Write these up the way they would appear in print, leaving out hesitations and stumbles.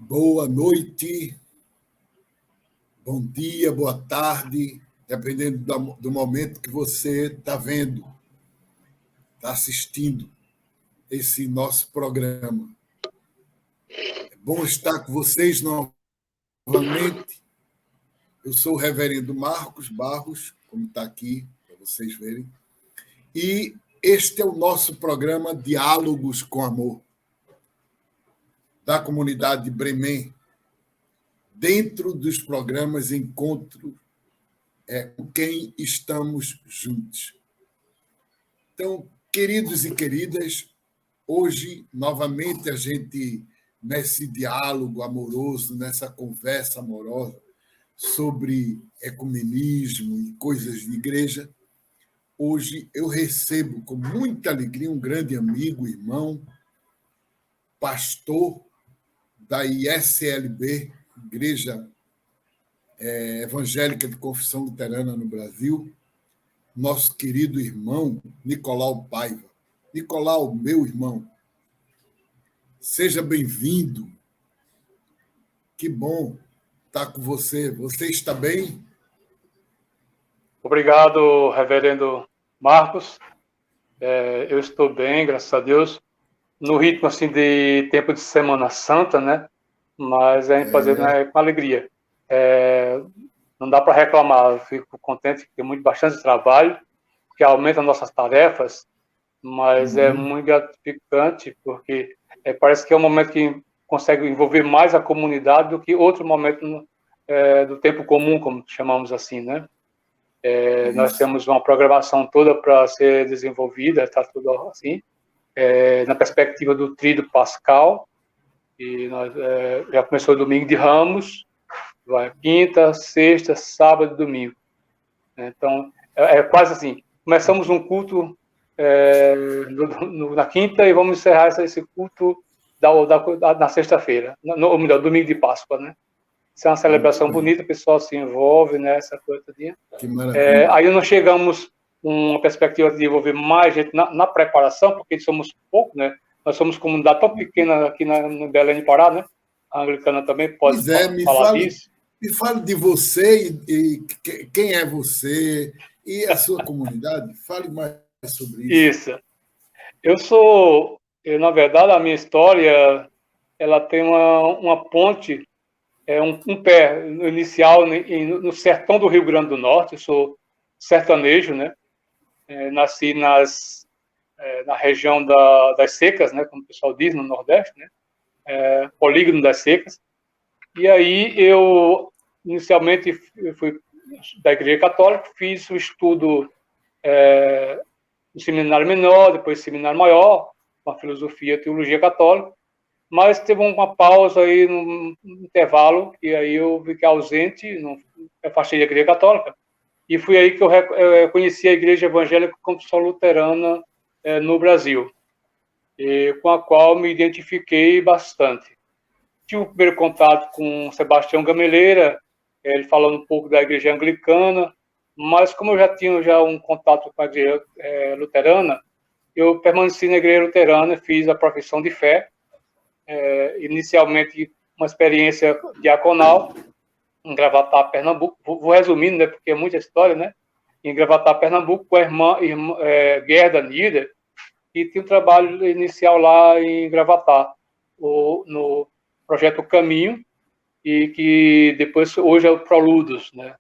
Boa noite, bom dia, boa tarde, dependendo do momento que você está vendo, está assistindo esse nosso programa. É bom estar com vocês novamente. Eu sou o reverendo Marcos Barros, como está aqui, para vocês verem, e este é o nosso programa Diálogos com Amor, da comunidade de Bremen, dentro dos programas Encontro com quem estamos juntos. Então, queridos e queridas, hoje, novamente, a gente, nesse diálogo amoroso, nessa conversa amorosa sobre ecumenismo e coisas de igreja, hoje eu recebo com muita alegria um grande amigo, irmão, pastor da ISLB, Igreja Evangélica de Confissão Luterana no Brasil, nosso querido irmão Nicolau Paiva. Nicolau, meu irmão, seja bem-vindo. Que bom estar com você. Você está bem? Obrigado, reverendo Marcos. Eu estou bem, graças a Deus. No ritmo assim de tempo de Semana Santa, né? Mas fazendo com alegria. Não dá para reclamar. Eu fico contente que tem bastante trabalho, que aumenta nossas tarefas, mas é muito gratificante porque parece que é um momento que consegue envolver mais a comunidade do que outro momento do tempo comum, como chamamos assim, né? Nós temos uma programação toda para ser desenvolvida, está tudo assim, na perspectiva do Tríduo Pascal, e nós, já começou o domingo de Ramos, vai quinta, sexta, sábado e domingo. Então, quase assim, começamos um culto na quinta e vamos encerrar esse culto na sexta-feira, ou melhor, domingo de Páscoa, né? Isso é uma celebração bonita, o pessoal se envolve nessa coisa todinha. Que maravilha. Aí nós chegamos com uma perspectiva de envolver mais gente na preparação, porque somos pouco, né? Nós somos comunidade tão pequena aqui no Belém do Pará, né? A anglicana também pode falar disso. Me fale de você e quem é você e a sua comunidade. Fale mais sobre isso. Isso. Na verdade, a minha história, ela tem uma ponte, um pé inicial no sertão do Rio Grande do Norte. Eu sou sertanejo, né? Nasci na região das secas, né? Como o pessoal diz, no Nordeste, né? Polígono das secas. E aí eu, inicialmente, fui da Igreja Católica, fiz o estudo no seminário menor, depois seminário maior, com a filosofia e teologia católica, mas teve uma pausa aí no intervalo, e aí eu fiquei ausente, não afastei da Igreja Católica, e foi aí que eu conheci a Igreja Evangélica Confissão Luterana no Brasil, com a qual me identifiquei bastante. Tive o primeiro contato com Sebastião Gameleira, ele falando um pouco da Igreja Anglicana, mas como eu já tinha um contato com a Igreja Luterana, eu permaneci na Igreja Luterana, fiz a profissão de fé, inicialmente uma experiência diaconal, em Gravatá, Pernambuco. Vou resumindo, né, porque é muita história, né? Em Gravatá, Pernambuco, com a irmã Gerda Nieder, e tinha um trabalho inicial lá em Gravatá, no projeto Caminho, e que depois, hoje é o Proludos, né?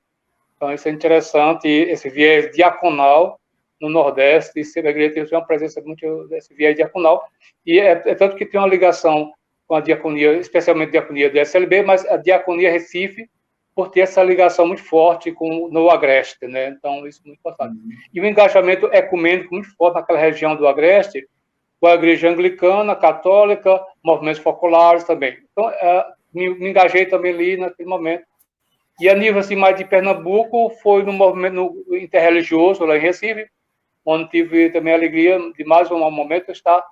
Então, isso é interessante, esse viés diaconal no Nordeste, e a igreja tem uma presença muito desse viés diaconal, e tanto que tem uma ligação com a diaconia, especialmente a diaconia do SLB, mas a diaconia Recife, por ter essa ligação muito forte no Agreste, né? Então, isso é muito importante. E o engajamento ecumênico muito forte naquela região do Agreste, com a igreja anglicana, católica, movimentos focolares também. Então, me engajei também ali naquele momento. E a nível assim, mais de Pernambuco, foi no movimento interreligioso, lá em Recife, onde tive também a alegria de mais um momento estar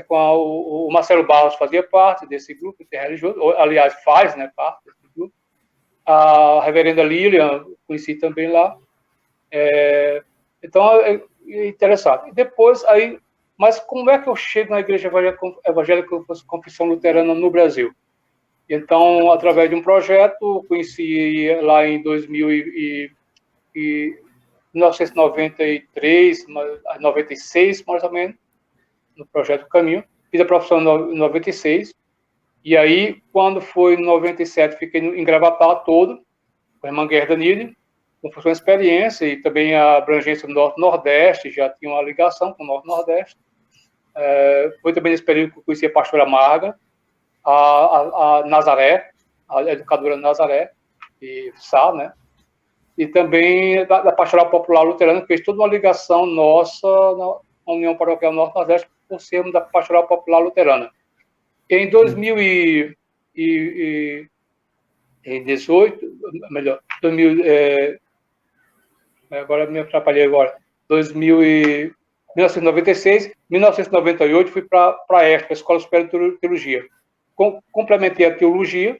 com o Marcelo Barros, fazia parte desse grupo interreligioso, aliás, faz, né, parte desse grupo. A reverenda Lilian, conheci também lá. Então, é interessante. E depois, aí, mas como é que eu chego na Igreja Evangélica Confissão Luterana no Brasil? Então, através de um projeto, conheci lá em 1993, 96, mais ou menos, no Projeto Caminho. Fiz a profissão em 96. E aí, quando foi em 97, fiquei em Gravatá todo, com a irmã Gerda Nide, com uma experiência e também a abrangência do Norte-Nordeste, já tinha uma ligação com o Norte-Nordeste. Foi também nesse período que eu conheci a pastora Marga, a Nazaré, a educadora Nazaré, e Sá, né? E também da Pastoral Popular Luterana, que fez toda uma ligação nossa na União Paroquial Norte-Nordeste, por sermos da Pastoral Popular Luterana. Em 2018, melhor, 2000, agora me atrapalhei agora, 1996, 1998, fui para a ESP, a Escola Superior de Teologia. Complementei a teologia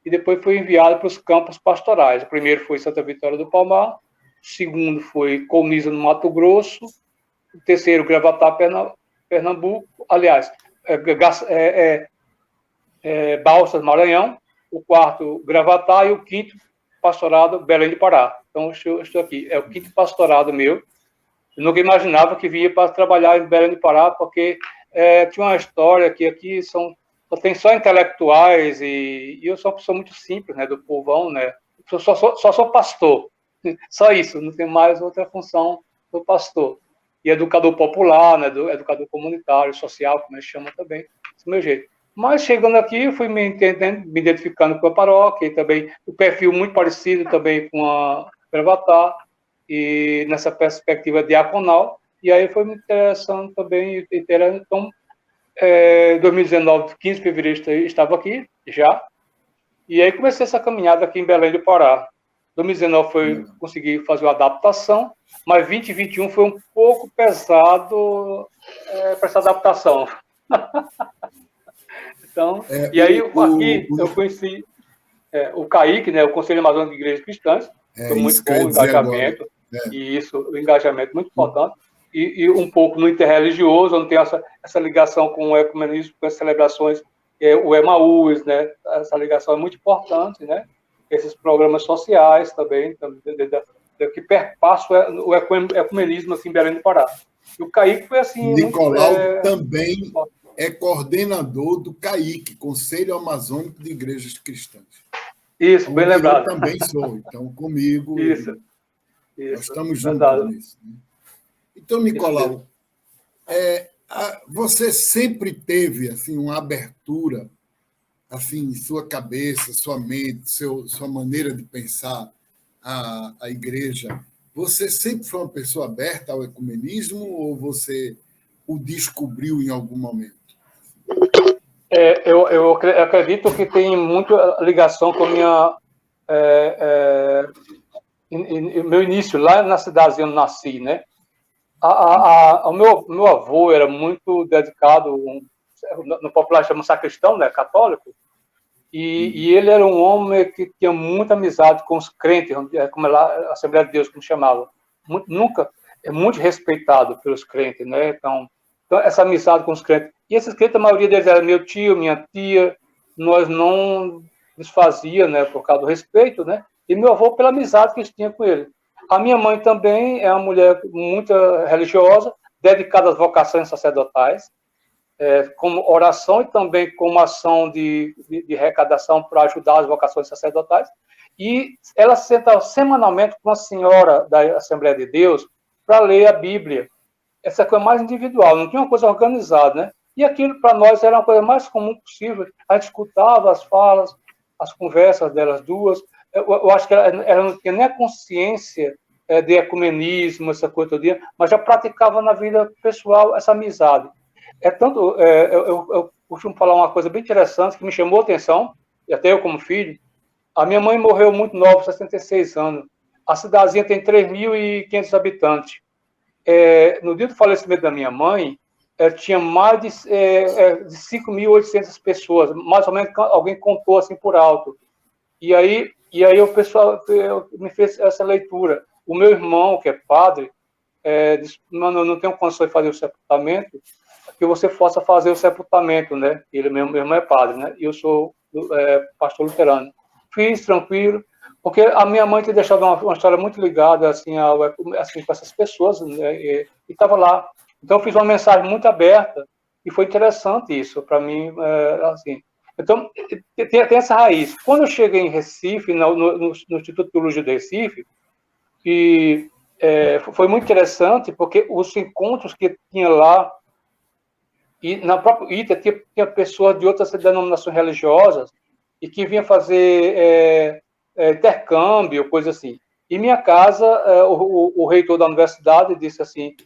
e depois fui enviado para os campos pastorais. O primeiro foi Santa Vitória do Palmar, o segundo foi Colniza, no Mato Grosso, o terceiro, Gravatá, Pernambuco, aliás, Balsas, Maranhão, o quarto, Gravatá, e o quinto, pastorado, Belém do Pará. Então, eu estou aqui. É o quinto pastorado meu. Eu nunca imaginava que vinha para trabalhar em Belém do Pará, porque tinha uma história que aqui tem só intelectuais, e eu sou uma pessoa muito simples, né, do povão, né? Só sou pastor. Só isso, não tem mais outra função do pastor. E educador popular, né, educador comunitário, social, como eles chamam também, esse é o meu jeito. Mas chegando aqui, fui me entendendo, me identificando com a paróquia, e também o perfil muito parecido também com a Gravatá, e nessa perspectiva diaconal, e aí foi me interessando também. Então, 2019, 15 de fevereiro, estava aqui já, e aí comecei essa caminhada aqui em Belém do Pará. 2019 consegui fazer uma adaptação, mas 2021 foi um pouco pesado para essa adaptação. Então, e aí aqui eu conheci o CAIC, né, o Conselho Amazônico de Igrejas Cristãs, foi muito bom o engajamento, e isso, o engajamento muito importante, e um pouco no interreligioso, onde tem essa ligação com o ecumenismo, com as celebrações, o Emaús, né, essa ligação é muito importante, né, esses programas sociais também que perpassam o ecumenismo aqui em Belém do Pará. E o CAIC foi assim... Nicolau também é coordenador do CAIC, Conselho Amazônico de Igrejas Cristãs. Isso, bem lembrado. Eu também sou, então comigo... Isso. Nós estamos juntos nisso. Né? Então, Nicolau, você sempre teve assim, uma abertura assim, em sua cabeça, sua mente, sua maneira de pensar a igreja. Você sempre foi uma pessoa aberta ao ecumenismo ou você o descobriu em algum momento? Eu acredito que tem muita ligação com a minha... meu início, lá na cidadezinha onde eu nasci, né? O meu avô era muito dedicado, no popular chama sacristão, né? Católico, e ele era um homem que tinha muita amizade com os crentes, como a Assembleia de Deus, como chamava. Muito respeitado pelos crentes, né? Então, essa amizade com os crentes. E esses crentes, a maioria deles era meu tio, minha tia, nós não desfazia, né? Por causa do respeito, né? E meu avô pela amizade que eles tinham com ele. A minha mãe também é uma mulher muito religiosa, dedicada às vocações sacerdotais, como oração e também como ação de arrecadação para ajudar as vocações sacerdotais. E ela senta semanalmente com a senhora da Assembleia de Deus para ler a Bíblia. Essa coisa mais individual, não tinha uma coisa organizada, né? E aquilo para nós era uma coisa mais comum possível. A gente escutava as falas, as conversas delas duas. Eu acho que ela não tinha nem a consciência de ecumenismo, essa coisa todo dia, mas já praticava na vida pessoal essa amizade. Eu costumo falar uma coisa bem interessante que me chamou a atenção, e até eu como filho. A minha mãe morreu muito nova, 66 anos. A cidadezinha tem 3.500 habitantes. No dia do falecimento da minha mãe, tinha mais de 5.800 pessoas, mais ou menos alguém contou assim por alto. E aí o pessoal me fez essa leitura. O meu irmão, que é padre, disse: "Mano, eu não tenho condições de fazer o sepultamento, que você possa fazer o sepultamento, né?" Meu irmão é padre, né? E eu sou pastor luterano. Fiz tranquilo, porque a minha mãe tinha deixado uma história muito ligada assim, assim, com essas pessoas, né, e estava lá. Então, eu fiz uma mensagem muito aberta, e foi interessante isso para mim, assim. Então, tem essa raiz. Quando eu cheguei em Recife, no Instituto de Teologia de Recife, e foi muito interessante, porque os encontros que tinha lá, e na própria ITA tinha pessoas de outras denominações religiosas, e que vinham fazer intercâmbio, coisa assim. E minha casa, o reitor da universidade disse assim,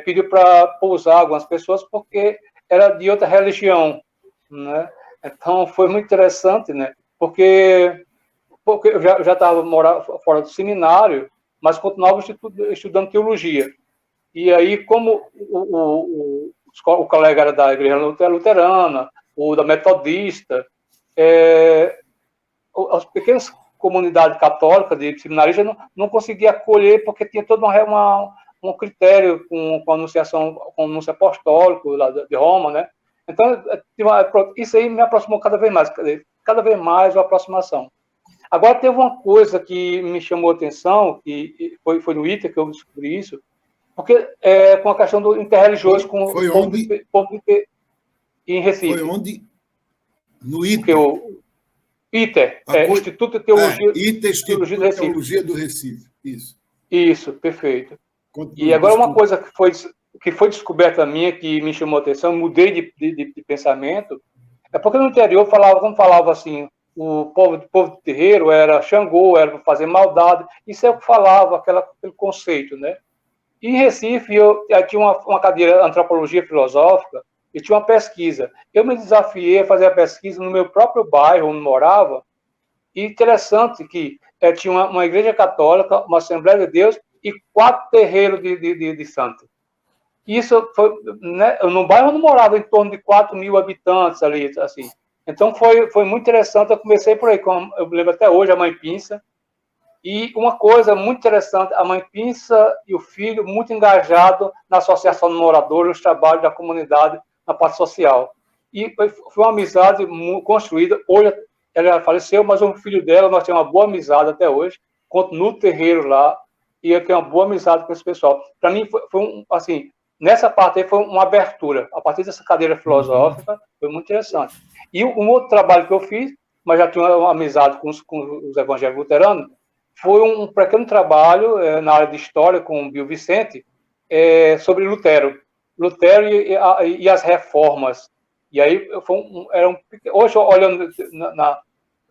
pediu para pousar algumas pessoas, porque era de outra religião, né? Então, foi muito interessante, né? Porque eu já estava morando fora do seminário, mas continuava estudando teologia. E aí, como o colega era da igreja luterana, o da metodista, as pequenas comunidades católicas de seminaristas não conseguia acolher, porque tinha todo um critério com a anunciação, com o anúncio apostólico lá de Roma, né? Então, isso aí me aproximou cada vez mais a aproximação. Agora, teve uma coisa que me chamou a atenção, que foi no ITA que eu descobri isso, porque com a questão do interreligioso com foi o povo em Recife. Foi onde? No ITA. ITER, Instituto de Teologia, ITER, Instituto de Teologia do Recife. Isso, perfeito. E agora uma coisa que foi descoberta minha, que me chamou a atenção, mudei de pensamento, é porque no interior quando falava assim, o povo de terreiro era Xangô, era para fazer maldade, isso é o que falava, aquele conceito, né? E em Recife, eu tinha uma cadeira de antropologia filosófica, e tinha uma pesquisa. Eu me desafiei a fazer a pesquisa no meu próprio bairro, onde morava, e interessante que tinha uma igreja católica, uma Assembleia de Deus, e 4 terreiros de santos. Isso foi, né, no bairro onde morava, em torno de 4.000 habitantes ali, assim. Então, foi muito interessante. Eu comecei por aí, eu me lembro até hoje, a Mãe Pinça. E uma coisa muito interessante, a Mãe Pinça e o filho muito engajado na associação de moradores, nos trabalhos da comunidade, na parte social. E foi uma amizade construída. Hoje ela já faleceu, mas o filho dela, nós temos uma boa amizade até hoje. Continuo no terreiro lá, e eu tenho uma boa amizade com esse pessoal. Para mim, foi assim, nessa parte aí foi uma abertura. A partir dessa cadeira filosófica, foi muito interessante. E um outro trabalho que eu fiz, mas já tinha uma amizade com os evangélicos luteranos, foi um pequeno trabalho na área de história com o Bill Vicente sobre Lutero e as reformas. E aí hoje, olhando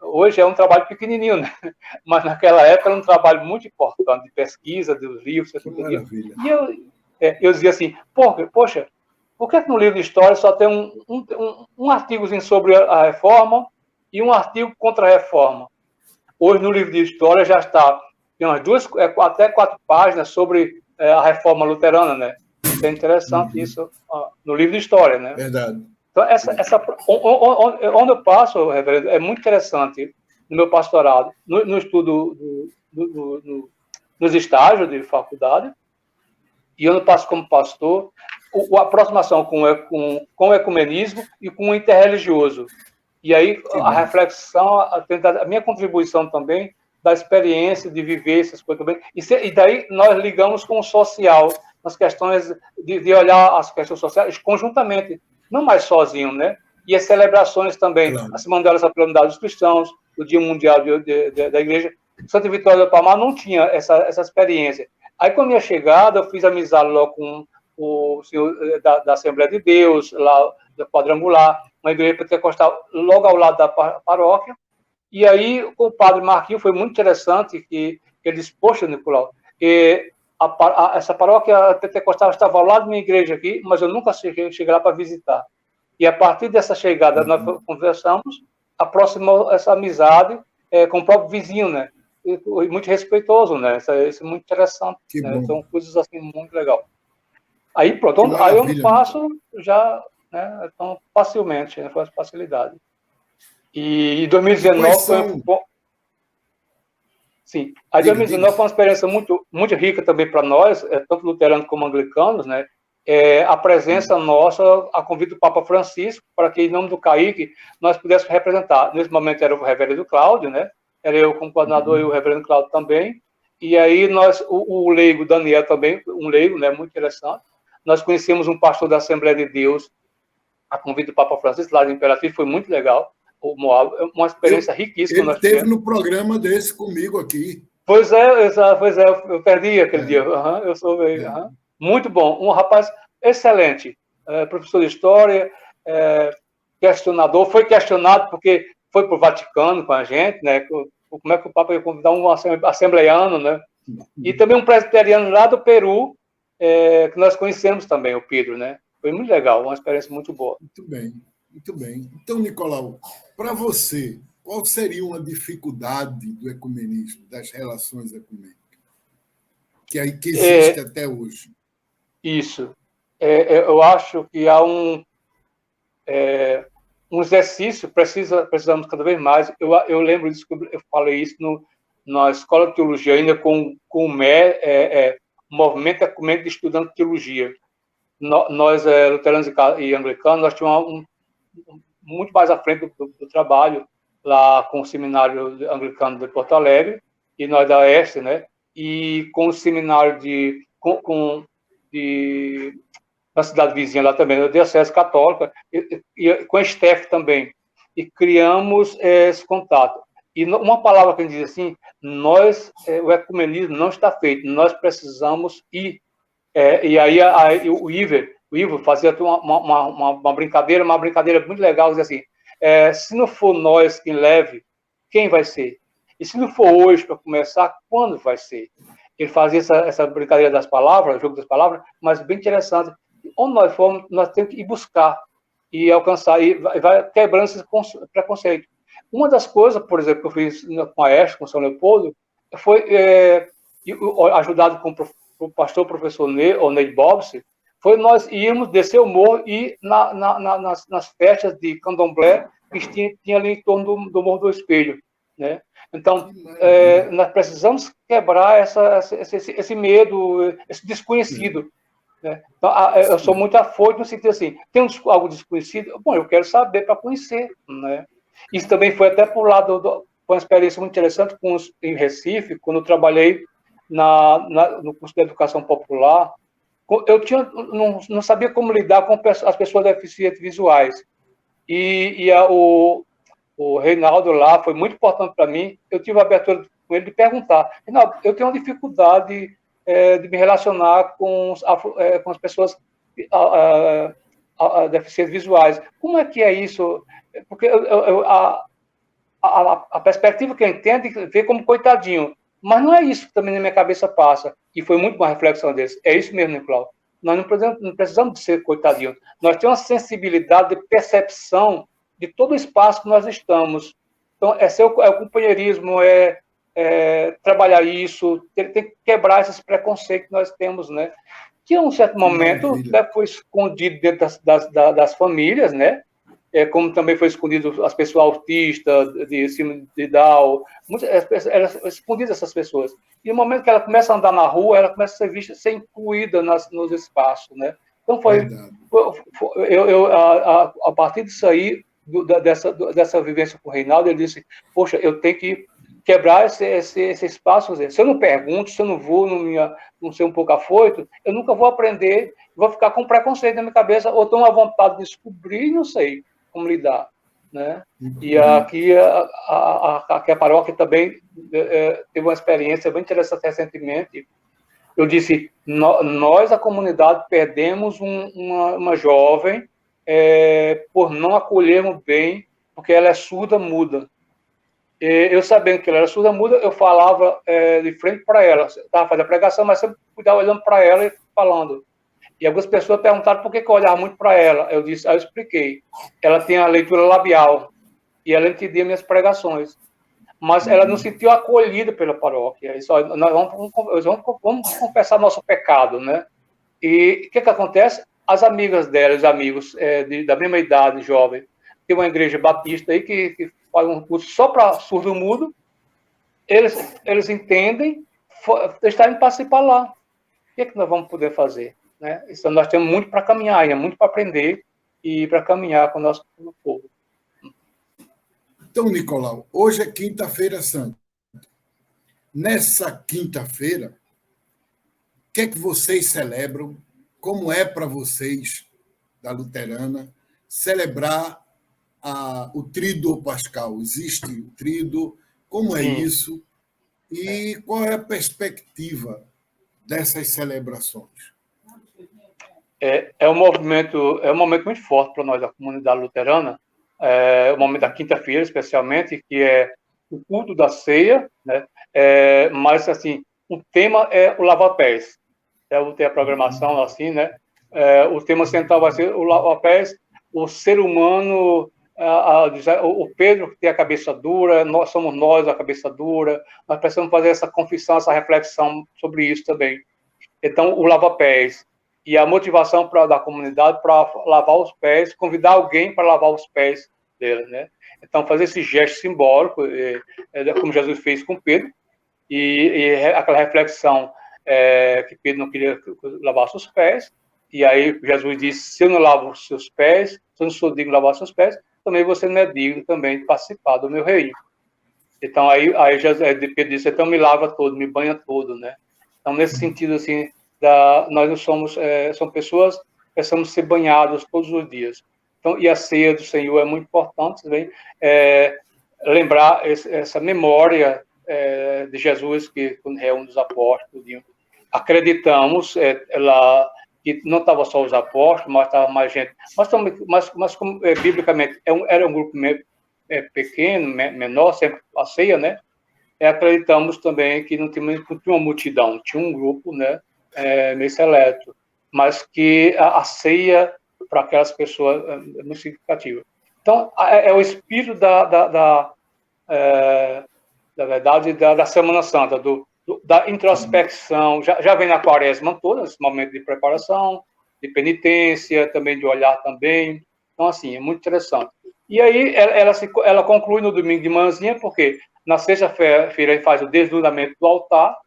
hoje é um trabalho pequenininho, né? Mas naquela época era um trabalho muito importante de pesquisa, dos livros. E eu dizia assim, poxa, por que no livro de história só tem um artigozinho sobre a reforma e um artigo contra a reforma? Hoje, no livro de história, já tem umas 2, até 4 páginas sobre a reforma luterana, né? Isso é interessante, isso, no livro de história, né? Verdade. Então, onde eu passo, reverendo, é muito interessante no meu pastorado, no estudo, nos estágios de faculdade, e onde eu passo como pastor, a aproximação com o ecumenismo e com o interreligioso. E aí, a reflexão, a minha contribuição também, da experiência de viver essas coisas também. E daí nós ligamos com o social, nas questões de olhar as questões sociais conjuntamente, não mais sozinho, né? E as celebrações também, claro. A Semana da Unidade dos Cristãos, o Dia Mundial da Igreja. Santa Vitória do Palmar não tinha essa experiência. Aí, com a minha chegada, eu fiz amizade logo com o senhor da Assembleia de Deus, lá do Quadrangular, uma igreja pentecostal logo ao lado da paróquia. E aí, com o padre Marquinhos, foi muito interessante que ele disse, poxa, Nicolau, essa paróquia pentecostal estava ao lado da minha igreja aqui, mas eu nunca cheguei lá para visitar. E a partir dessa chegada, nós conversamos, aproximou essa amizade com o próprio vizinho, né? E muito respeitoso, né? Isso é muito interessante. Né? Então, coisas assim, muito legal. Aí, pronto, aí eu passo já, né? Então, facilmente, né? Foi uma facilidade. E 2019 foi... Sim, aí 2019 foi uma experiência muito, muito rica também para nós, tanto luteranos como anglicanos, né? a presença nossa, a convite do Papa Francisco, para que, em nome do CAIC, nós pudéssemos representar. Nesse momento era o reverendo Cláudio, né? Era eu como coordenador e o reverendo Cláudio também. E aí o leigo Daniel também, um leigo, né? Muito interessante. Nós conhecemos um pastor da Assembleia de Deus, a convite do Papa Francisco, lá de Imperatriz, foi muito legal. Uma experiência riquíssima. Ele esteve no programa desse comigo aqui. Pois é, eu perdi aquele dia. Eu soube. Muito bom. Um rapaz excelente. Professor de História, questionador. Foi questionado porque foi para o Vaticano com a gente, né? Como é que o Papa ia convidar um assembleiano, né? E também um presbiteriano lá do Peru, que nós conhecemos também, o Pedro, né? Foi muito legal, uma experiência muito boa. Muito bem, muito bem. Então, Nicolau, para você, qual seria uma dificuldade do ecumenismo, das relações ecumênicas, que existe até hoje? Isso. Eu acho que há um exercício, precisamos cada vez mais. Eu lembro disso, eu falei isso na Escola de Teologia, ainda com o Movimento Ecumênico de Estudantes de Teologia. Nós, luteranos e anglicanos, nós tínhamos muito mais à frente do trabalho lá com o Seminário Anglicano de Porto Alegre, e nós da Este, né? E com o seminário na cidade vizinha lá também, da Diocese Católica, e com a STEF também. E criamos esse contato. E uma palavra que a gente diz assim, o ecumenismo não está feito, nós precisamos ir. E aí o Ivo fazia uma brincadeira muito legal, dizia assim, se não for nós quem leve, quem vai ser? E se não for hoje para começar, quando vai ser? Ele fazia essa brincadeira das palavras, o jogo das palavras, mas bem interessante. Onde nós formos, nós temos que ir buscar e alcançar, e vai quebrando esse preconceito. Uma das coisas, por exemplo, que eu fiz com a Este, com o São Leopoldo, foi, ajudado com o pastor professor Ney Bobson, foi nós irmos descer o morro e nas festas de candomblé que tinha ali em torno do Morro do Espelho, né? Então, nós precisamos quebrar esse medo, esse desconhecido, né? Então, eu sou muito afoito no sentido assim, tem algo desconhecido? Bom, eu quero saber para conhecer, né? Isso também foi até por lado, foi uma experiência muito interessante em Recife, quando eu trabalhei no curso de Educação Popular. Eu não sabia como lidar com as pessoas deficientes visuais. E o Reinaldo lá foi muito importante para mim. Eu tive a abertura com ele de perguntar. Reinaldo, eu tenho uma dificuldade de me relacionar com as pessoas deficientes visuais. Como é que é isso? Porque a perspectiva que eu entendo é ver como coitadinho. Mas não é isso que também na minha cabeça passa. E foi muito uma reflexão desse. É isso mesmo, Nicolau. Nós não precisamos de ser coitadinhos. Nós temos uma sensibilidade de percepção de todo o espaço que nós estamos. Então, é o companheirismo, trabalhar isso, tem que quebrar esses preconceitos que nós temos, né? Que, em um certo momento, foi escondido dentro das famílias, né? Como também foi escondido as pessoas autistas, de síndrome de Down, eram escondidas essas pessoas. E no momento que ela começa a andar na rua, ela começa a ser vista, ser incluída nos espaços, né? Então a partir disso aí, dessa vivência com o Reinaldo, ele disse, poxa, eu tenho que quebrar esse espaço. Se eu não pergunto, se eu não vou, não ser um pouco afoito, eu nunca vou aprender, vou ficar com preconceito na minha cabeça, ou tenho uma vontade de descobrir e não sei como lidar, né? E aqui a paróquia também teve uma experiência bem interessante recentemente. Eu disse, nós, a comunidade, perdemos uma jovem por não acolhermos bem, porque ela é surda-muda. Eu sabendo que ela era surda-muda, eu falava de frente para ela. Estava fazendo a pregação, mas sempre cuidava olhando para ela e falando. E algumas pessoas perguntaram por que eu olhava muito para ela. Eu expliquei. Ela tem a leitura labial e ela entendia minhas pregações. Mas ela não se sentiu acolhida pela paróquia. Nós vamos confessar nosso pecado, né? E o que acontece? As amigas dela, os amigos da mesma idade, jovem, tem uma igreja batista aí que faz um curso só para surdo-mudo. Eles entendem, eles estão indo participar lá. O que nós vamos poder fazer? né? Então, nós temos muito para caminhar, ainda muito para aprender e para caminhar com o nosso povo. Então, Nicolau, hoje é quinta-feira santa. Nessa quinta-feira, o que é que vocês celebram? Como é para vocês, da Luterana, celebrar o Tríduo Pascal? Existe o Tríduo? Como é isso? E qual é a perspectiva dessas celebrações? É um momento muito forte para nós da comunidade luterana, o momento da quinta-feira, especialmente, que é o culto da ceia, né? Mas, assim, o tema é o lava-pés. Eu vou ter a programação assim, né? O tema central vai ser o lava-pés, o ser humano, o Pedro que tem a cabeça dura, nós somos nós a cabeça dura, nós precisamos fazer essa confissão, essa reflexão sobre isso também. Então, o lava-pés e a motivação da comunidade para lavar os pés, convidar alguém para lavar os pés dele, né? Então, fazer esse gesto simbólico, como Jesus fez com Pedro, e aquela reflexão que Pedro não queria lavar seus pés, e aí Jesus disse, se eu não lavo os seus pés, se eu não sou digno de lavar os seus pés, também você não é digno também de participar do meu reino. Então, aí Pedro disse, então me lava todo, me banha todo, né? Então, nesse sentido, assim, nós não somos, são pessoas que precisamos ser banhados todos os dias. Então, e a ceia do Senhor é muito importante também, lembrar essa memória de Jesus, que quando reúne os apóstolos, acreditamos que não estava só os apóstolos, mas estava mais gente. Mas como, biblicamente, era um grupo pequeno, menor, sempre a ceia, né? Acreditamos também que não tinha uma multidão, tinha um grupo, né, meio seleto, mas que a ceia para aquelas pessoas é muito significativa. Então, é o espírito da verdade, da Semana Santa, da introspecção, já vem na quaresma toda, esse momento de preparação, de penitência, também de olhar também. Então, assim, é muito interessante. E aí, ela conclui no domingo de manhãzinha, porque na sexta-feira ele faz o desnudamento do altar,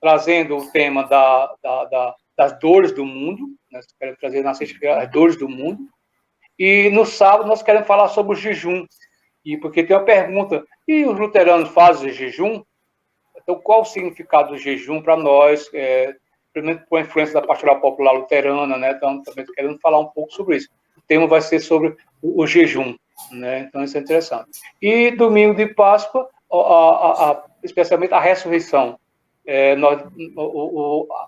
trazendo o tema das dores do mundo, né? Nós queremos trazer na sexta-feira as dores do mundo. E no sábado nós queremos falar sobre o jejum. E porque tem uma pergunta, e os luteranos fazem jejum? Então, qual o significado do jejum para nós, primeiro por influência da pastoral popular luterana, né? Então, também querendo falar um pouco sobre isso. O tema vai ser sobre o jejum, né? Então, isso é interessante. E domingo de Páscoa, especialmente a ressurreição.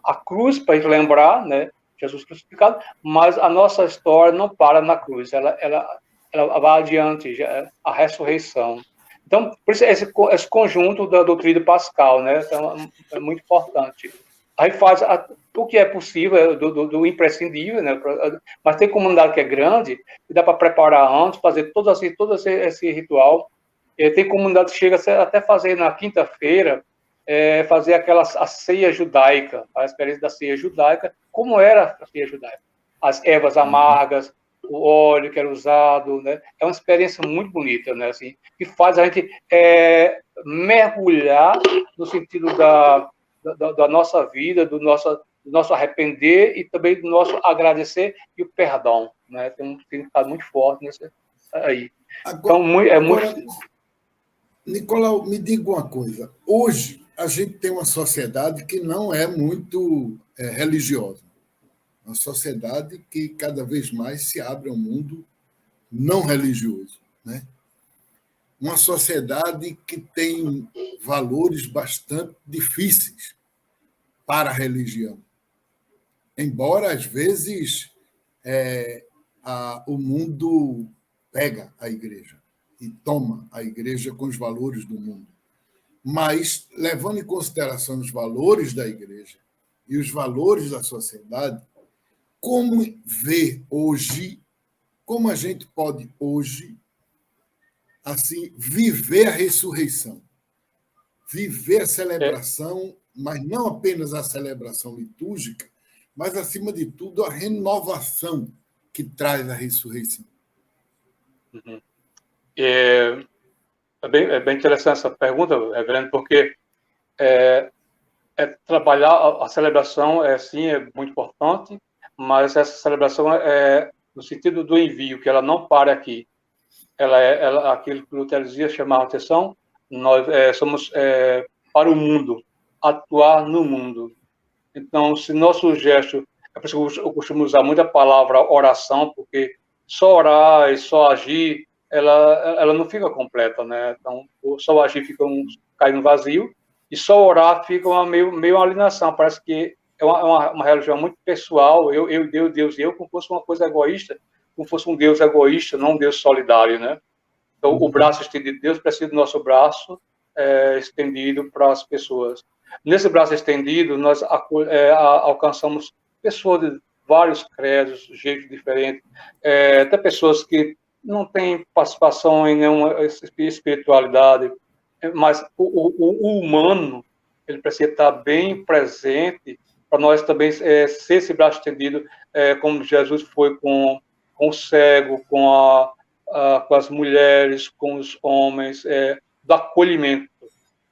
A cruz, para a gente lembrar, né? Jesus crucificado, mas a nossa história não para na cruz, ela vai adiante, a ressurreição. Então, por isso, esse conjunto da doutrina pascal, né? Então, é muito importante. Aí faz o que é possível, do imprescindível, né? Mas tem comunidade que é grande, que dá para preparar antes, fazer todo esse ritual. Tem comunidade que chega até fazer na quinta-feira, fazer a ceia judaica, a experiência da ceia judaica, como era a ceia judaica. As ervas amargas, o óleo que era usado, né? É uma experiência muito bonita, né? Assim, que faz a gente mergulhar no sentido da nossa vida, do nosso arrepender e também do nosso agradecer e o perdão, né? Tem um significado muito forte nesse aí. Agora, então, muito... Nicolau, me diga uma coisa. Hoje, a gente tem uma sociedade que não é muito religiosa. Uma sociedade que cada vez mais se abre ao mundo não religioso, né? Uma sociedade que tem valores bastante difíceis para a religião. Embora, às vezes, o mundo pega a igreja e toma a igreja com os valores do mundo. Mas, levando em consideração os valores da igreja e os valores da sociedade, como ver hoje, como a gente pode hoje, assim, viver a ressurreição, viver a celebração, mas não apenas a celebração litúrgica, mas, acima de tudo, a renovação que traz a ressurreição. Uhum. É bem interessante essa pergunta, reverendo, porque trabalhar a celebração sim, é muito importante, mas essa celebração é no sentido do envio, que ela não para aqui. Aquilo que Lutero dizia, chamava a atenção, nós somos para o mundo, atuar no mundo. Então, se nosso gesto, é por isso que eu costumo usar muito a palavra oração, porque só orar e só agir, ela não fica completa, né? Então, só agir fica cai no vazio, e só orar fica meio uma alienação, parece que é uma religião muito pessoal, eu, Deus, eu, como fosse uma coisa egoísta, como fosse um Deus egoísta, não um Deus solidário, né? Então, o braço estendido de Deus precisa do nosso braço estendido para as pessoas. Nesse braço estendido, nós alcançamos pessoas de vários credos, jeitos diferentes, até pessoas que não têm participação em nenhuma espiritualidade, mas o humano, ele precisa estar bem presente para nós também ser esse braço estendido, como Jesus foi com o cego, com as mulheres, com os homens, do acolhimento,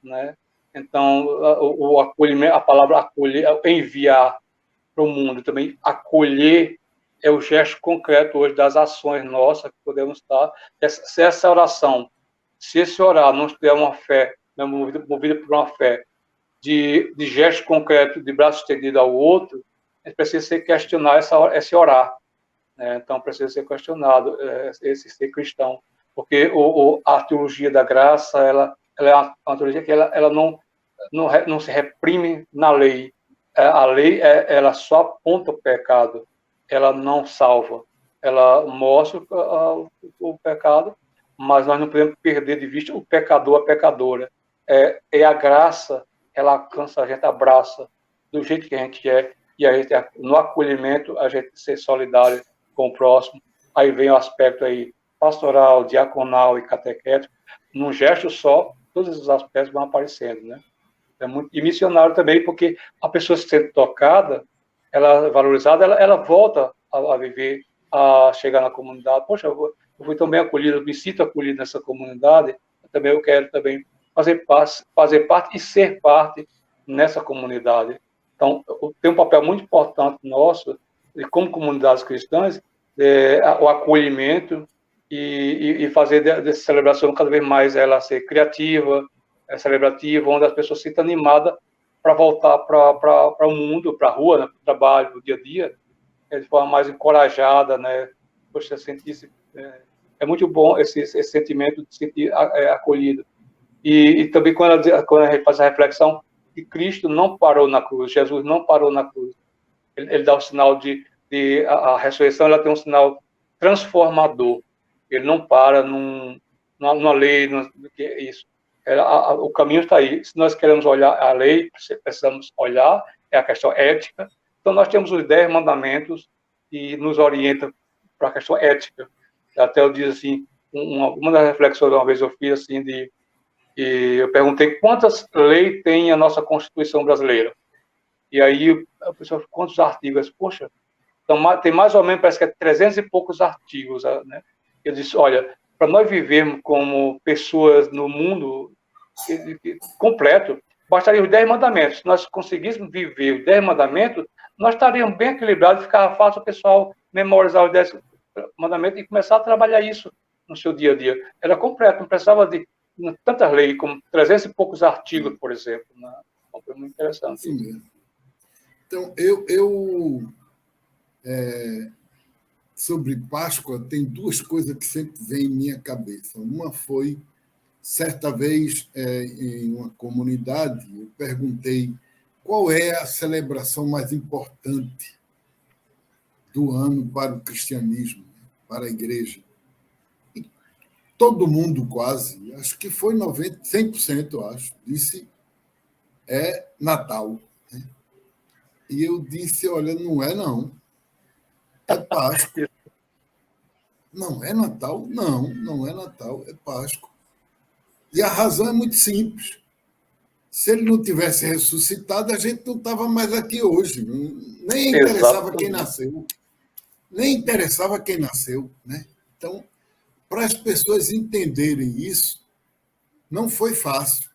né? Então, o acolhimento, a palavra acolher, enviar para o mundo também, acolher é o gesto concreto hoje das ações nossas que podemos estar. Se essa oração, se esse orar não tiver uma fé, né, movida por uma fé de gesto concreto, de braço estendido ao outro, precisa ser questionar esse orar. Então, precisa ser questionado esse ser cristão, porque a teologia da graça, ela é uma teologia que ela não se reprime na lei. A lei, ela só aponta o pecado, ela não salva. Ela mostra o pecado, mas nós não podemos perder de vista o pecador, a pecadora. A graça, ela alcança, a gente abraça do jeito que a gente é, e a gente, no acolhimento, a gente ser solidário com o próximo. Aí vem o aspecto aí pastoral, diaconal e catequético. Num gesto só, todos os aspectos vão aparecendo, né? E missionário também, porque a pessoa se sente tocada, ela é valorizada, ela volta a viver, a chegar na comunidade. Poxa, eu fui tão bem acolhido, eu me sinto acolhido nessa comunidade, eu quero também fazer parte e ser parte nessa comunidade. Então, tem um papel muito importante nosso, como comunidades cristãs, o acolhimento e fazer dessa celebração cada vez mais ela ser criativa, celebrativa, onde as pessoas se sentem animadas para voltar para o mundo, para a rua, né, para o trabalho, para o dia a dia, de forma mais encorajada, né? Poxa, sentir é muito bom esse sentimento de se sentir acolhido. E também quando a gente faz a reflexão que Cristo não parou na cruz, Jesus não parou na cruz. Ele dá o sinal a ressurreição, ela tem um sinal transformador. Ele não para numa lei, que é isso. O caminho está aí. Se nós queremos olhar a lei, precisamos olhar, é a questão ética. Então, nós temos os 10 mandamentos que nos orientam para a questão ética. Até eu diz assim, uma das reflexões uma vez eu fiz assim, e eu perguntei quantas leis tem a nossa Constituição brasileira. E aí a pessoa, quantos artigos? Poxa, então, tem mais ou menos, parece que 300 e poucos artigos, né? Eu disse, olha, para nós vivermos como pessoas no mundo completo, bastaria os 10 mandamentos. Se nós conseguíssemos viver os 10 mandamentos, nós estaríamos bem equilibrados, ficava fácil o pessoal memorizar os 10 mandamentos e começar a trabalhar isso no seu dia a dia. Era completo, não precisava de tantas leis, como 300 e poucos artigos, por exemplo. Né? Então, foi muito interessante. Sim mesmo. Então, sobre Páscoa, tem duas coisas que sempre vêm em minha cabeça. Uma foi, certa vez, em uma comunidade, eu perguntei qual é a celebração mais importante do ano para o cristianismo, para a igreja. E todo mundo quase, acho que foi 100%, acho, disse, é Natal. Né? E eu disse, olha, não é não. É Páscoa. Não é Natal? Não, não é Natal, é Páscoa. E a razão é muito simples. Se ele não tivesse ressuscitado, a gente não estava mais aqui hoje. Nem interessava quem nasceu. Nem interessava quem nasceu. Né? Então, para as pessoas entenderem isso, não foi fácil.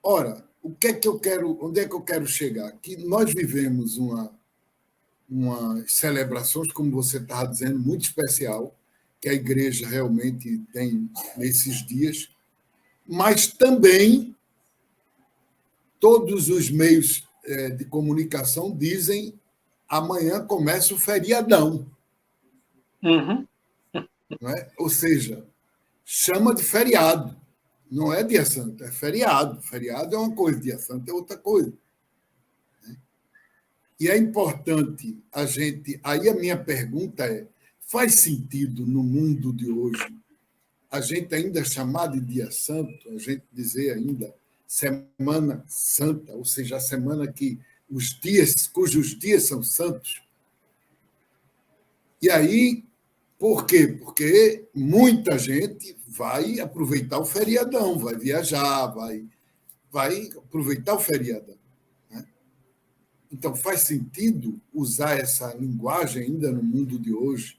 Ora, o que é que eu quero, onde é que eu quero chegar? Que nós vivemos uma umas celebrações, como você estava dizendo, muito especial, que a igreja realmente tem nesses dias, mas também todos os meios de comunicação dizem amanhã começa o feriadão. Uhum. Não é? Ou seja, chama de feriado. Não é dia santo, é feriado. Feriado é uma coisa, dia santo é outra coisa. E é importante a gente. Aí a minha pergunta é: faz sentido no mundo de hoje a gente ainda chamar de dia santo, a gente dizer ainda Semana Santa, ou seja, a semana que os dias, cujos dias são santos? E aí, por quê? Porque muita gente vai aproveitar o feriadão, vai viajar, vai aproveitar o feriadão. Né? Então, faz sentido usar essa linguagem ainda no mundo de hoje?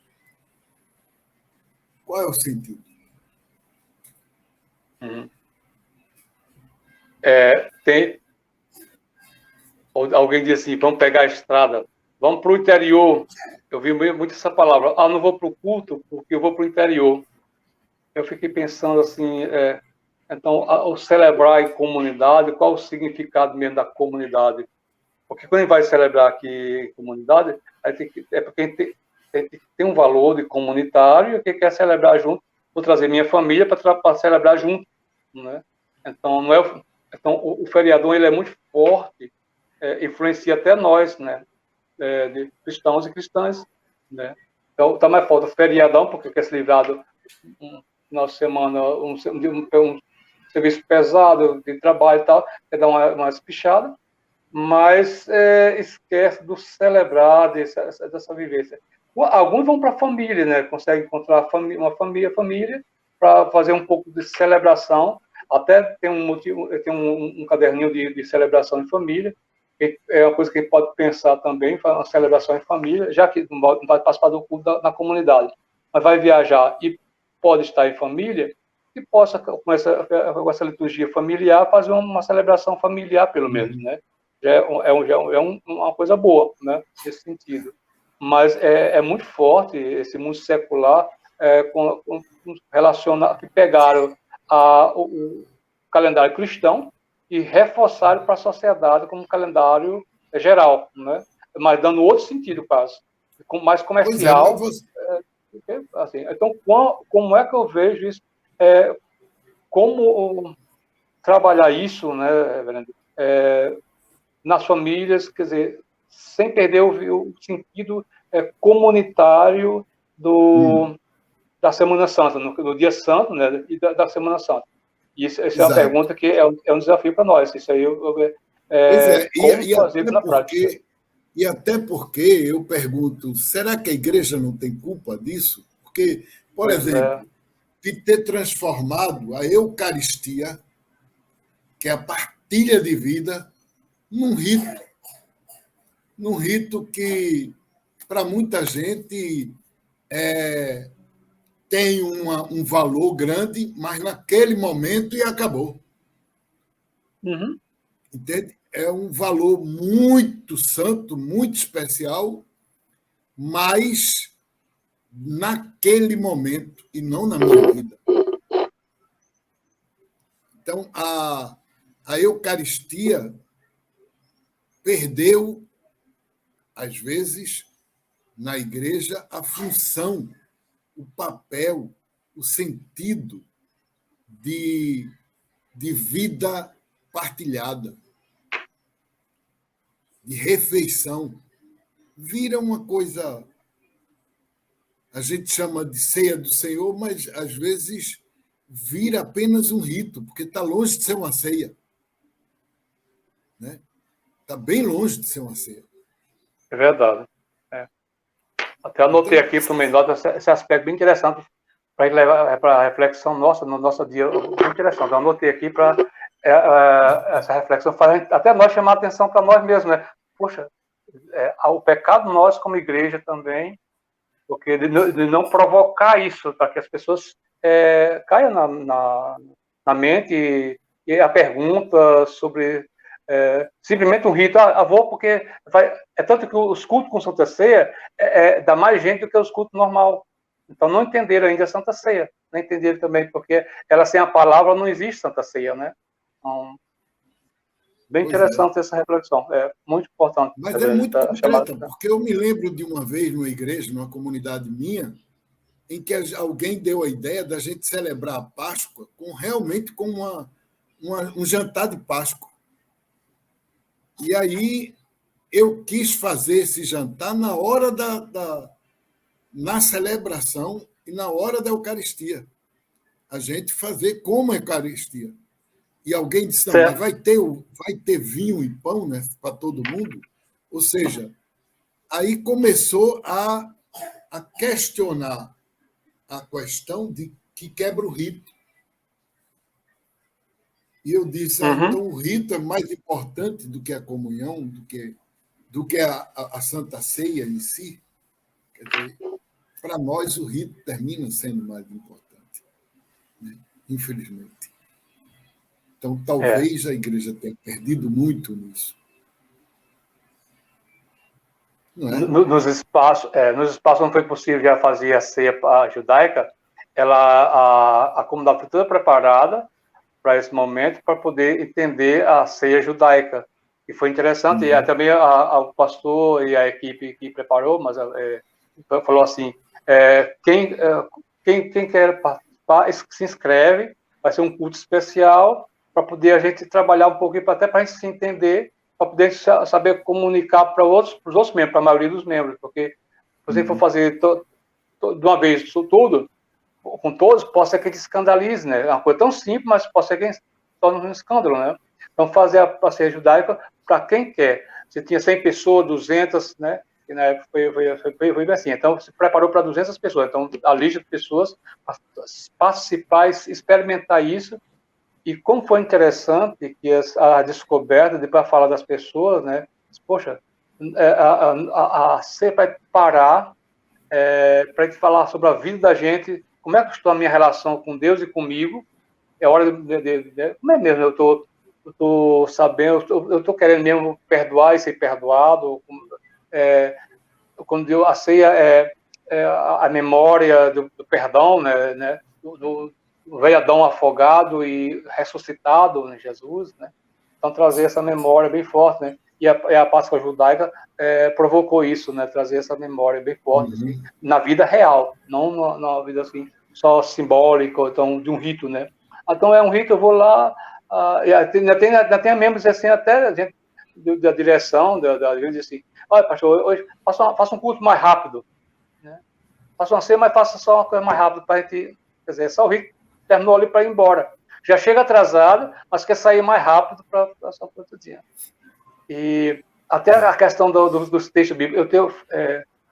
Qual é o sentido? Uhum. Tem alguém diz assim, vamos pegar a estrada, vamos para o interior. Eu vi muito essa palavra. Não vou para o culto porque eu vou para o interior. Eu fiquei pensando assim, então, o celebrar em comunidade, qual o significado mesmo da comunidade? Porque quando a gente vai celebrar aqui em comunidade, é porque a gente tem um valor de comunitário e quem quer celebrar junto, vou trazer minha família para celebrar junto, né? Então, não é, então o feriadão ele é muito forte, influencia até nós, né? De cristãos e cristãs, né? Então, está mais forte o feriadão, porque quer se livrar um final de semana, um serviço pesado de trabalho e tal, quer dar uma espichada, mas esquece do celebrar dessa vivência. Alguns vão para a família, né? Conseguem encontrar uma família para fazer um pouco de celebração. Até tem um motivo, tem um caderninho de celebração em família. É uma coisa que a gente pode pensar também, uma celebração em família, já que não vai participar do culto na comunidade, mas vai viajar e pode estar em família, que possa, com essa liturgia familiar, fazer uma celebração familiar, pelo menos, né? Já é uma coisa boa, né, nesse sentido. Mas é muito forte esse mundo secular que pegaram o calendário cristão e reforçaram para a sociedade como um calendário geral, né? Mas dando outro sentido, caso, mais comercial. Pois é, assim, então, como é que eu vejo isso? Como trabalhar isso, né, Reverendo? Nas famílias, quer dizer, sem perder o sentido comunitário da Semana Santa, no dia santo, né, e da Semana Santa. Essa é uma exato. pergunta que é um desafio para nós. Isso aí Pois é, como fazer na prática. e até porque eu pergunto, será que a igreja não tem culpa disso? Porque, por exemplo, de ter transformado a Eucaristia, que é a partilha de vida, num rito que, para muita gente, tem um valor grande, mas naquele momento e acabou. Uhum. Entende? É um valor muito santo, muito especial, mas naquele momento e não na minha vida. Então, a Eucaristia perdeu, às vezes, na igreja, a função, o papel, o sentido de vida partilhada, de refeição. Vira uma coisa, a gente chama de ceia do Senhor, mas às vezes vira apenas um rito, porque está longe de ser uma ceia. Né? Está bem longe de ser uma ceia. É verdade. Até anotei aqui para o menor esse aspecto bem interessante para levar para a reflexão nossa, no nosso dia, muito interessante. Eu anotei aqui para essa reflexão, até nós chamar a atenção para nós mesmos, né? Poxa, o pecado nós como igreja também, porque de não provocar isso, para que as pessoas caiam na mente e a pergunta sobre simplesmente um rito. Vou porque é tanto que os cultos com Santa Ceia dá mais gente do que os cultos normal. Então não entenderam ainda a Santa Ceia, não entenderam também porque ela sem a palavra não existe Santa Ceia, né? Então, bem interessante essa reflexão, é muito importante. Mas é muito concreta, porque eu me lembro de uma vez numa igreja, numa comunidade minha, em que alguém deu a ideia da gente celebrar a Páscoa realmente com um jantar de Páscoa. E aí eu quis fazer esse jantar na hora na celebração e na hora da Eucaristia. A gente fazer como a Eucaristia. E alguém disse, não, mas vai ter vinho e pão, né, para todo mundo? Ou seja, aí começou a questionar a questão de que quebra o rito. E eu disse, então o rito é mais importante do que a comunhão, do que a Santa Ceia em si. Quer dizer, para nós o rito termina sendo mais importante, né? Infelizmente. Então, talvez a igreja tenha perdido muito nisso. Não é? Nos espaços não foi possível já fazer a ceia judaica, a comunidade foi toda preparada para esse momento, para poder entender a ceia judaica. E foi interessante, e também o pastor e a equipe que preparou, mas falou assim, quem quer participar, se inscreve, vai ser um culto especial, para poder a gente trabalhar um pouquinho, até para a gente se entender, para poder saber comunicar para os outros membros, para a maioria dos membros, porque se você for fazer de uma vez tudo, com todos, pode ser que ele escandalize, né? É uma coisa tão simples, mas pode ser que se torne um escândalo, né? Então, fazer a ceia judaica para quem quer. Você tinha 100 pessoas, 200, né? E na época foi assim. Então, se preparou para 200 pessoas. Então, a lista de pessoas participar, experimentar isso. E como foi interessante que a descoberta, depois a fala das pessoas, né? Poxa, a ceia vai parar para a gente falar sobre a vida da gente, como é que estou a minha relação com Deus e comigo. É hora como é mesmo? Eu estou sabendo, eu estou querendo mesmo perdoar e ser perdoado. Quando a ceia a memória do perdão, né? Do velho Adão afogado e ressuscitado em Jesus, né? Então trazer essa memória bem forte, né? E a Páscoa judaica provocou isso, né? Trazer essa memória bem forte assim, na vida real, não na vida assim só simbólica, então de um rito, né? Então é um rito, eu vou lá, ainda tem membros assim até gente da direção da igreja assim, olha, pastor, hoje faça um culto mais rápido, né? Faça uma ceia, mas faça só uma coisa mais rápida para a gente, quer dizer, só o rito terminou ali para ir embora. Já chega atrasado, mas quer sair mais rápido para só para outro dia. E até a questão dos textos bíblicos, eu tenho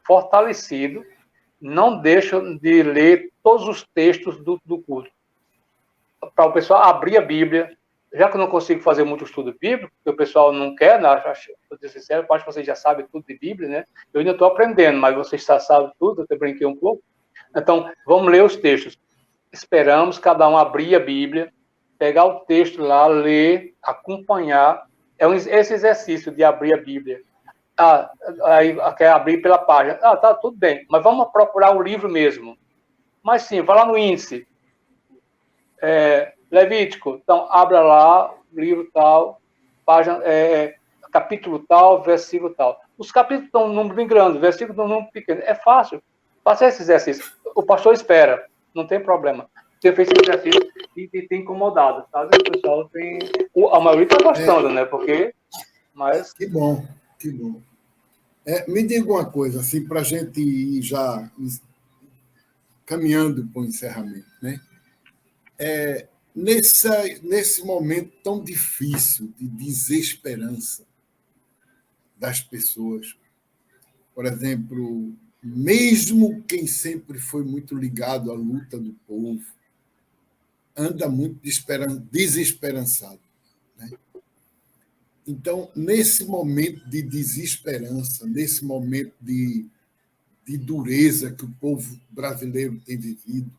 fortalecido, não deixo de ler todos os textos do culto. Para o pessoal abrir a Bíblia, já que eu não consigo fazer muito estudo bíblico, porque o pessoal não quer, né? Vou ser sincero, acho que vocês já sabem tudo de Bíblia, né? Eu ainda estou aprendendo, mas vocês já sabem tudo, eu até brinquei um pouco. Então, vamos ler os textos. Esperamos cada um abrir a Bíblia, pegar o texto lá, ler, acompanhar. Esse exercício de abrir a Bíblia. Aí quer abrir pela página. Tá, tudo bem, mas vamos procurar o livro mesmo. Mas sim, vai lá no índice. Levítico, então abra lá, livro tal, página, capítulo tal, versículo tal. Os capítulos estão um número bem grande, versículo estão um número pequeno. É fácil. Faça esse exercício. O pastor espera, não tem problema. Você fez esse exercício e tem incomodado, sabe? O pessoal tem. A maioria está gostando, né? Porque. Mas... Que bom, que bom. Me diga uma coisa, assim, para a gente ir já caminhando para o encerramento, né? Nesse momento tão difícil de desesperança das pessoas, por exemplo, mesmo quem sempre foi muito ligado à luta do povo, anda muito desesperançado, né? Então, nesse momento de desesperança, nesse momento de dureza que o povo brasileiro tem vivido,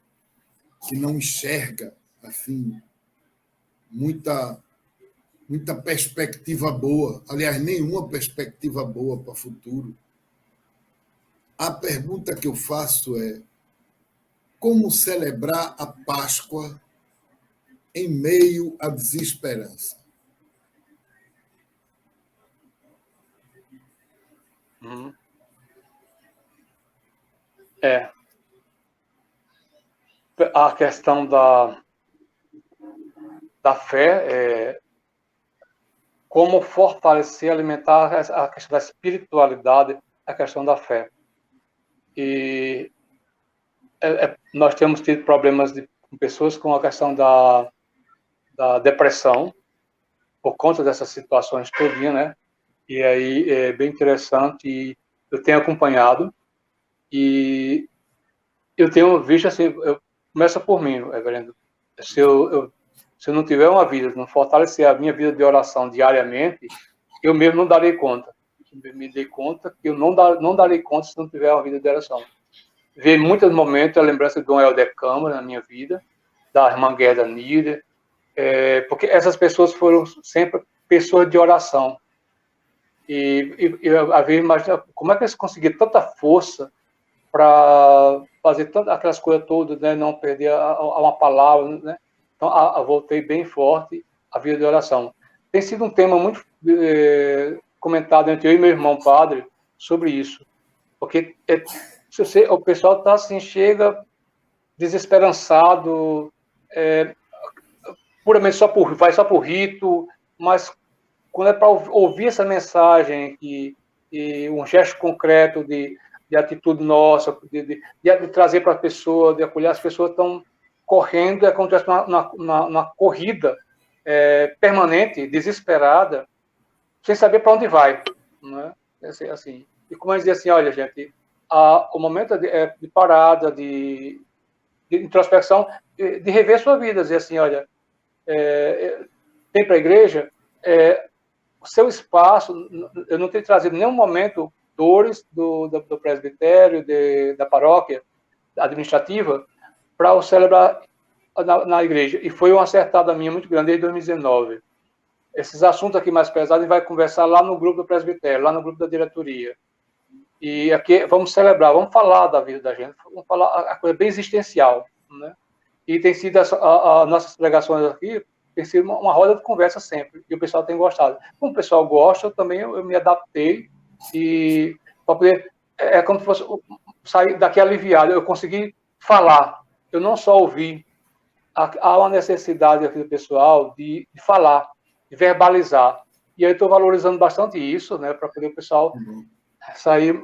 que não enxerga assim muita muita perspectiva boa, aliás, nenhuma perspectiva boa para o futuro. A pergunta que eu faço é: como celebrar a Páscoa em meio à desesperança? A questão da fé, como fortalecer, alimentar a questão da espiritualidade, a questão da fé. E nós temos tido problemas com pessoas com a questão da depressão, por conta dessas situações todinha, né? E aí é bem interessante, e eu tenho acompanhado, e eu tenho visto assim, começa por mim, reverendo. Se eu não tiver uma vida, não fortalecer a minha vida de oração diariamente, eu mesmo não darei conta. Me dei conta que eu não darei conta se não tiver uma vida de oração. Vi muitos momentos a lembrança de Dom Helder Câmara na minha vida, da irmã Gerda Nieder, porque essas pessoas foram sempre pessoas de oração. E eu havia imaginado como é que eles conseguiram tanta força para fazer todas aquelas coisas todas, né? Não perder uma palavra, né? Então, voltei bem forte a vida de oração. Tem sido um tema muito comentado entre eu e meu irmão padre sobre isso, porque o pessoal está assim, chega desesperançado, puramente vai só por rito, mas quando é para ouvir essa mensagem e um gesto concreto de atitude nossa, de trazer para a pessoa, de acolher, as pessoas estão correndo, acontece na corrida permanente, desesperada, sem saber para onde vai. Né? Assim. E como eu dizia assim, olha, gente, o momento de parada, de introspecção, de rever sua vida, dizer assim, olha, tem para a igreja, o seu espaço, eu não tenho trazido em nenhum momento dores do presbitério, da paróquia administrativa, para o celebrar na igreja. E foi uma acertada minha muito grande desde 2019. Esses assuntos aqui mais pesados, a gente vai conversar lá no grupo do presbitério, lá no grupo da diretoria. E aqui vamos celebrar, vamos falar da vida da gente, vamos falar a coisa bem existencial. Né? E tem sido as nossas pregações aqui, tem sido uma roda de conversa sempre, e o pessoal tem gostado. Como o pessoal gosta, eu me adaptei, e para poder, como se fosse sair daqui aliviado, eu consegui falar, eu não só ouvi, há uma necessidade aqui do pessoal de falar, de verbalizar, e aí estou valorizando bastante isso, né, para poder o pessoal sair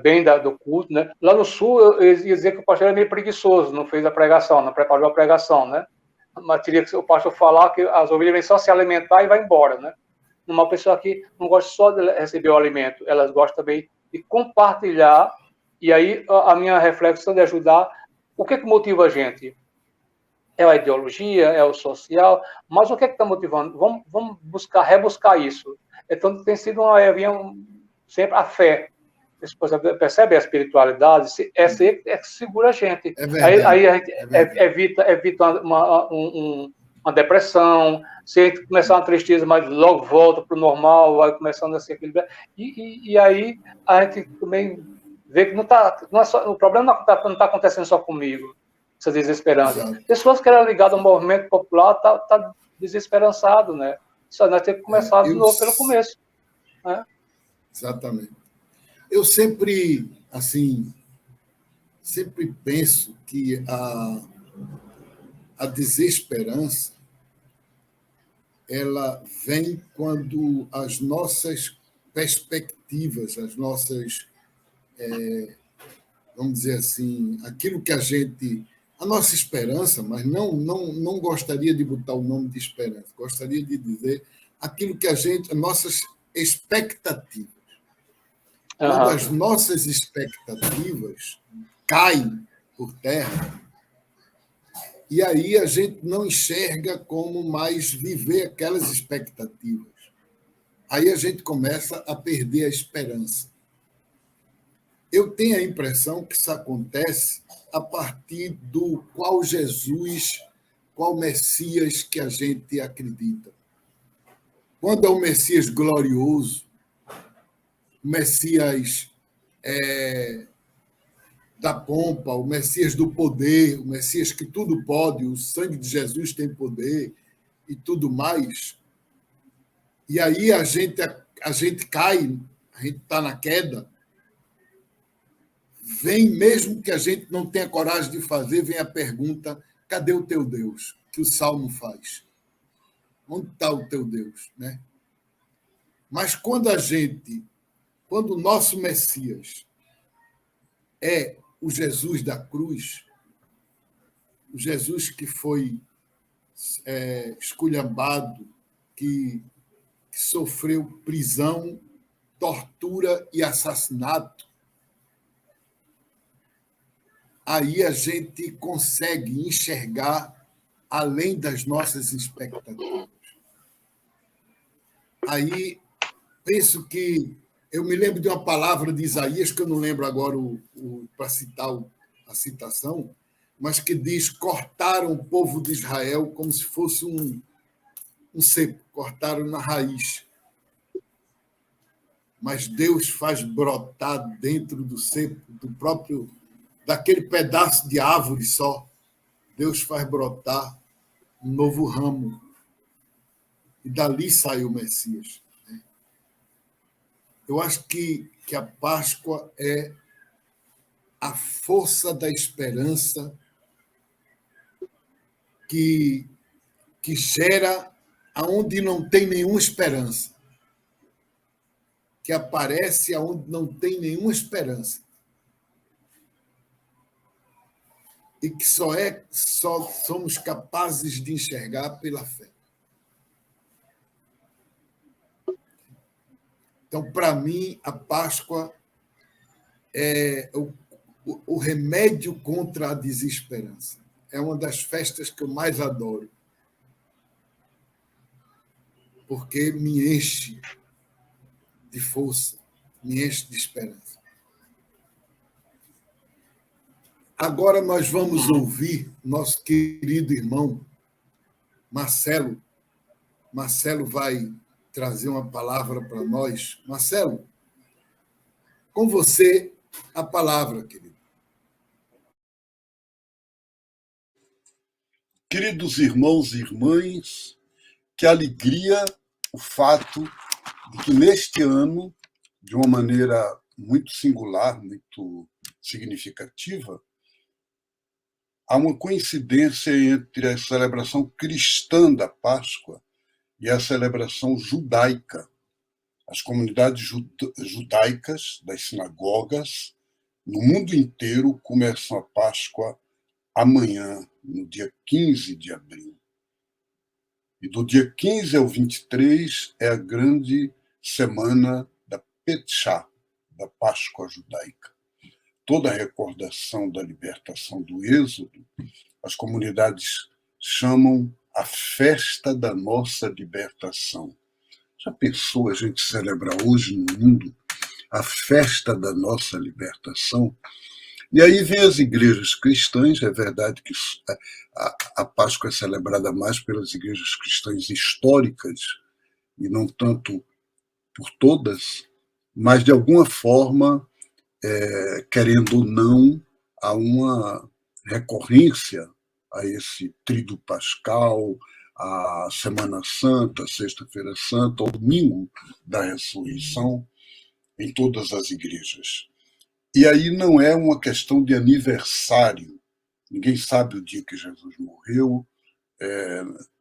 bem do culto, né? Lá no Sul, eu ia dizer que o pastor era meio preguiçoso, não fez a pregação, não preparou a pregação, né? Mas teria que o pastor falar que as ovelhas vêm só se alimentar e vai embora, né? Uma pessoa que não gosta só de receber o alimento, elas gostam também de compartilhar, e aí a minha reflexão de ajudar, o que motiva a gente? É a ideologia, é o social, mas o que está motivando? Vamos rebuscar isso. Então, tem sido sempre a fé. Você percebe a espiritualidade? Essa aí é que segura a gente. Aí a gente evita uma depressão, se a gente começar uma tristeza, mas logo volta para o normal, vai começando a se equilibrar. E aí a gente também vê que o problema não está acontecendo só comigo, essa desesperança. Exato. Pessoas que eram ligadas ao movimento popular tá desesperançado, né? Só nós temos que começar de novo pelo começo. Né? Exatamente. Eu sempre penso que a desesperança ela vem quando as nossas perspectivas, as nossas, vamos dizer assim, aquilo que a nossa esperança, mas não gostaria de botar o nome de esperança, gostaria de dizer aquilo que as nossas expectativas. Quando as nossas expectativas caem por terra, e aí a gente não enxerga como mais viver aquelas expectativas. Aí a gente começa a perder a esperança. Eu tenho a impressão que isso acontece a partir qual Jesus, qual Messias que a gente acredita. Quando é o Messias glorioso, o Messias da pompa, o Messias do poder, o Messias que tudo pode, o sangue de Jesus tem poder e tudo mais. E aí a gente cai, a gente está na queda. Vem, mesmo que a gente não tenha coragem de fazer, vem a pergunta: cadê o teu Deus? Que o Salmo faz. Onde está o teu Deus? Né? Mas quando o nosso Messias é o Jesus da cruz, o Jesus que foi esculhambado, que sofreu prisão, tortura e assassinato, aí a gente consegue enxergar além das nossas expectativas. Aí penso que eu me lembro de uma palavra de Isaías, que eu não lembro agora para citar a citação, mas que diz: cortaram o povo de Israel como se fosse um cepo, cortaram na raiz. Mas Deus faz brotar dentro do cepo, daquele pedaço de árvore só, Deus faz brotar um novo ramo. E dali sai o Messias. Eu acho que a Páscoa é a força da esperança que gera aonde não tem nenhuma esperança, que aparece aonde não tem nenhuma esperança, e que só somos capazes de enxergar pela fé. Então, para mim, a Páscoa é o remédio contra a desesperança. É uma das festas que eu mais adoro, porque me enche de força, me enche de esperança. Agora nós vamos ouvir nosso querido irmão Marcelo. Marcelo vai trazer uma palavra para nós. Marcelo, com você a palavra, querido. Queridos irmãos e irmãs, que alegria o fato de que neste ano, de uma maneira muito singular, muito significativa, há uma coincidência entre a celebração cristã da Páscoa e a celebração judaica. As comunidades judaicas das sinagogas no mundo inteiro começam a Páscoa amanhã, no dia 15 de abril. E do dia 15 ao 23 é a grande semana da Petchá, da Páscoa judaica. Toda a recordação da libertação do Êxodo, as comunidades chamam a festa da nossa libertação. Já pensou a gente celebrar hoje no mundo a festa da nossa libertação? E aí vem as igrejas cristãs. É verdade que a Páscoa é celebrada mais pelas igrejas cristãs históricas e não tanto por todas, mas de alguma forma, querendo ou não, há uma recorrência a esse tríduo pascal, a Semana Santa, a Sexta-feira Santa, ao domingo da ressurreição, em todas as igrejas. E aí não é uma questão de aniversário. Ninguém sabe o dia que Jesus morreu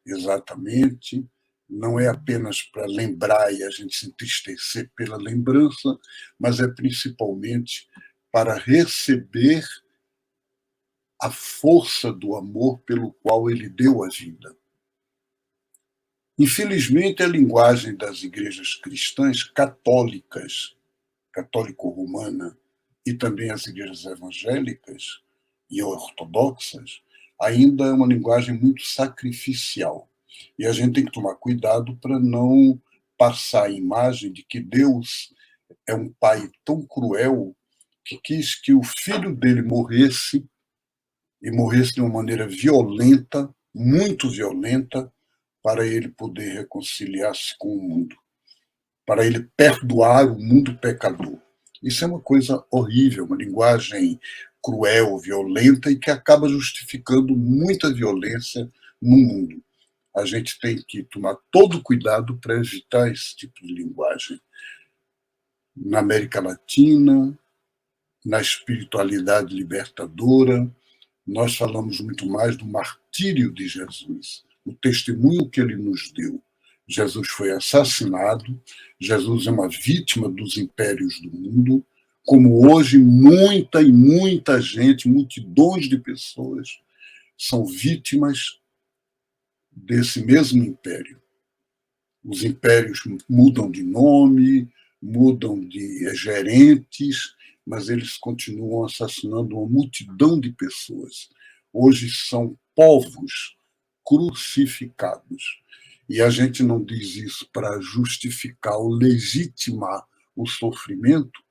exatamente. Não é apenas para lembrar e a gente se entristecer pela lembrança, mas é principalmente para receber a força do amor pelo qual ele deu a vida. Infelizmente, a linguagem das igrejas cristãs católicas, católico-romana, e também as igrejas evangélicas e ortodoxas, ainda é uma linguagem muito sacrificial. E a gente tem que tomar cuidado para não passar a imagem de que Deus é um pai tão cruel que quis que o filho dele morresse, e morresse de uma maneira violenta, muito violenta, para ele poder reconciliar-se com o mundo, para ele perdoar o mundo pecador. Isso é uma coisa horrível, uma linguagem cruel, violenta e que acaba justificando muita violência no mundo. A gente tem que tomar todo cuidado para evitar esse tipo de linguagem. Na América Latina, na espiritualidade libertadora, nós falamos muito mais do martírio de Jesus, o testemunho que ele nos deu. Jesus foi assassinado, Jesus é uma vítima dos impérios do mundo, como hoje muita gente, multidões de pessoas são vítimas desse mesmo império. Os impérios mudam de nome, mudam de gerentes, mas eles continuam assassinando uma multidão de pessoas. Hoje são povos crucificados. E a gente não diz isso para justificar ou legitimar o sofrimento.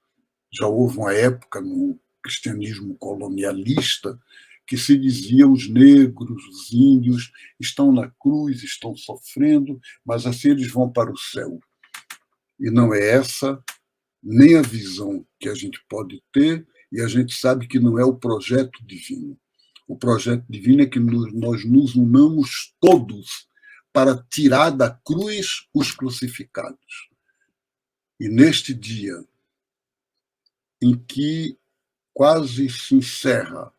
Já houve uma época no cristianismo colonialista que se dizia os negros, os índios estão na cruz, estão sofrendo, mas assim eles vão para o céu. E não é essa nem a visão que a gente pode ter, e a gente sabe que não é o projeto divino. O projeto divino é que nós nos unamos todos para tirar da cruz os crucificados. E neste dia em que quase se encerra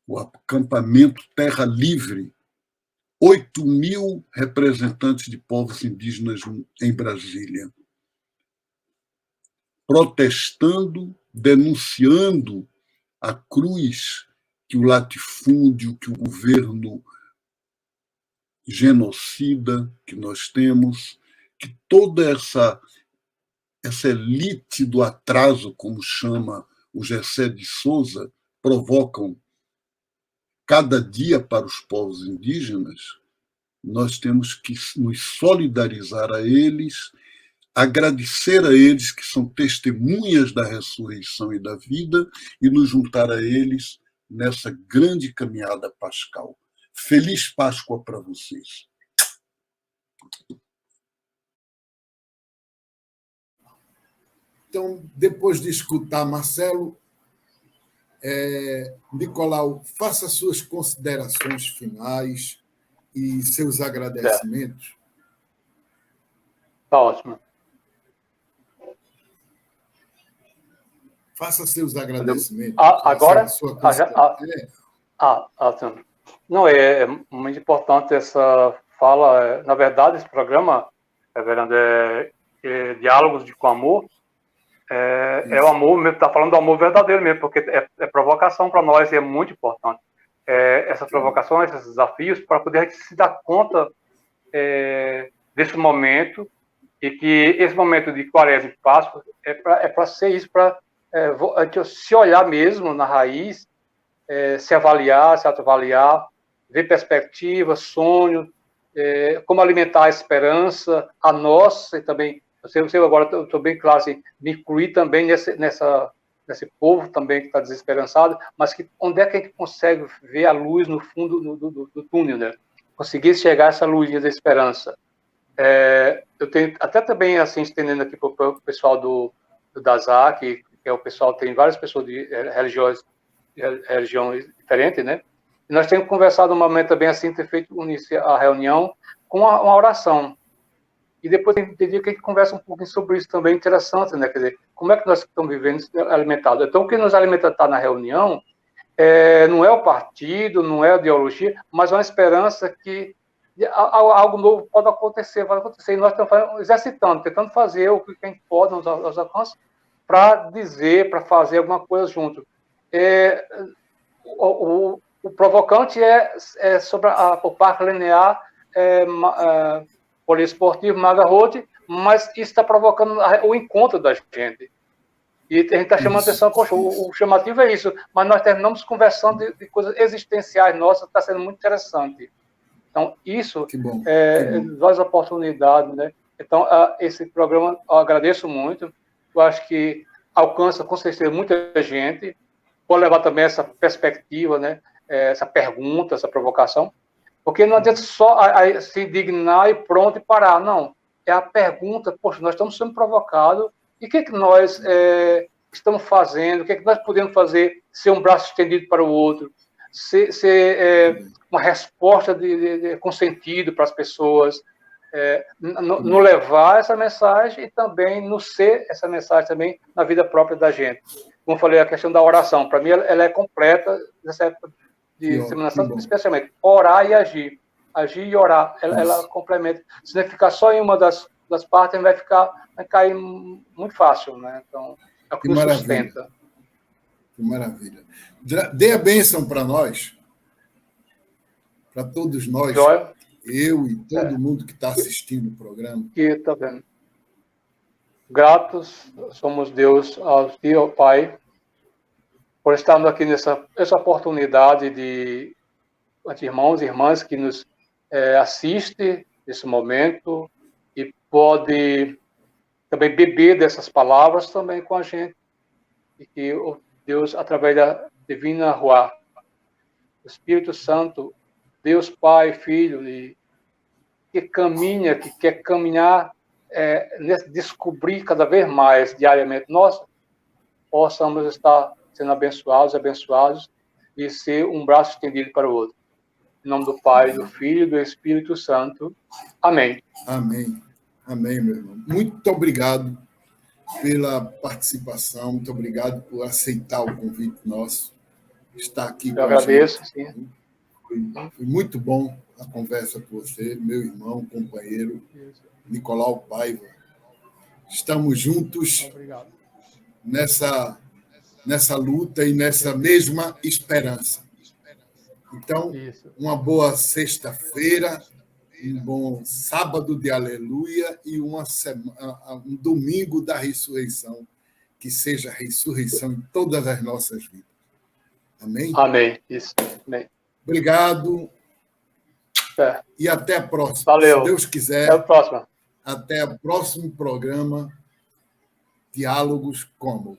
o acampamento Terra Livre, 8.000 representantes de povos indígenas em Brasília, protestando, denunciando a cruz que o latifúndio, que o governo genocida que nós temos, que toda essa elite do atraso, como chama o Gessé de Souza, provocam cada dia para os povos indígenas, nós temos que nos solidarizar a eles, agradecer a eles que são testemunhas da ressurreição e da vida e nos juntar a eles nessa grande caminhada pascal. Feliz Páscoa para vocês. Então, depois de escutar Marcelo, Nicolau, faça suas considerações finais e seus agradecimentos. Tá ótimo. Faça seus agradecimentos. Agora? Não, é muito importante essa fala. Na verdade, esse programa, Reverendo, Diálogos com Amor, é o amor mesmo, está falando do amor verdadeiro mesmo, porque é provocação para nós e é muito importante. Essa provocação, esses desafios, para poder a gente se dar conta desse momento, e que esse momento de Quaresma e Páscoa é para ser isso, para se olhar mesmo na raiz, se avaliar, se autoavaliar, ver perspectiva, sonho, como alimentar a esperança, a nossa, e também, eu agora estou bem claro, assim, me incluir também nesse povo também que está desesperançado, mas onde é que a gente consegue ver a luz no fundo do túnel, né? Conseguir chegar a essa luzinha da esperança. Eu tenho até também, assim, estendendo aqui para o pessoal do DASAC, que é o pessoal, tem várias pessoas de religião diferente, né? E nós temos conversado um momento também assim, ter feito a reunião com uma oração. E depois tem dia que a gente conversa um pouquinho sobre isso também, interessante, né? Quer dizer, como é que nós estamos vivendo alimentados? Então, o que nos alimenta está na reunião não é o partido, não é a ideologia, mas uma esperança que algo novo pode acontecer, vai acontecer. E nós estamos exercitando, tentando fazer o que a gente pode nos alcances para dizer, para fazer alguma coisa junto. O provocante é sobre o Parque Linear Poliesportivo Maga Road, mas isso está provocando o encontro da gente. E a gente está chamando atenção, poxa, o chamativo é isso, mas nós terminamos conversando de coisas existenciais nossas, está sendo muito interessante. Então, isso várias oportunidades, né? Então, esse programa eu agradeço muito, eu acho que alcança com certeza muita gente, pode levar também essa perspectiva, né? Essa pergunta, essa provocação. Porque não adianta só se dignar e pronto e parar. Não. É a pergunta, poxa, nós estamos sendo provocados, e o que nós estamos fazendo? O que nós podemos fazer? Ser um braço estendido para o outro, ser uma resposta com sentido para as pessoas, no levar essa mensagem e também no ser essa mensagem também na vida própria da gente. Como eu falei, a questão da oração, para mim, ela é completa nessa época de Semana Santa, especialmente orar e agir. Agir e orar, ela complementa. Se não ficar só em uma das partes, vai cair muito fácil, né? Então, é o que nos sustenta. Que maravilha. Dê a bênção para nós, para todos nós, Joia. Eu e todo mundo que está assistindo o programa. Que está vendo. Gratos somos Deus ao Ti, ao Pai, por estarmos aqui nessa oportunidade de irmãos e irmãs que nos assistem nesse momento e pode também beber dessas palavras também com a gente. E que Deus, através da divina Ruá, o Espírito Santo, Deus Pai, Filho, que quer caminhar, descobrir cada vez mais diariamente, nós possamos estar sendo abençoados e ser um braço estendido para o outro. Em nome do Pai, do Filho e do Espírito Santo. Amém. Amém. Amém, meu irmão. Muito obrigado pela participação, muito obrigado por aceitar o convite nosso, estar aqui com a gente. Eu agradeço, sim. Foi muito bom a conversa com você, meu irmão, companheiro, Nicolau Paiva. Estamos juntos nessa luta e nessa mesma esperança. Então, uma boa sexta-feira, um bom sábado de aleluia e um domingo da ressurreição, que seja a ressurreição em todas as nossas vidas. Amém? Amém. Isso. Amém. Obrigado. E até a próxima. Valeu. Se Deus quiser. Até a próxima. Até o próximo programa Diálogos Como.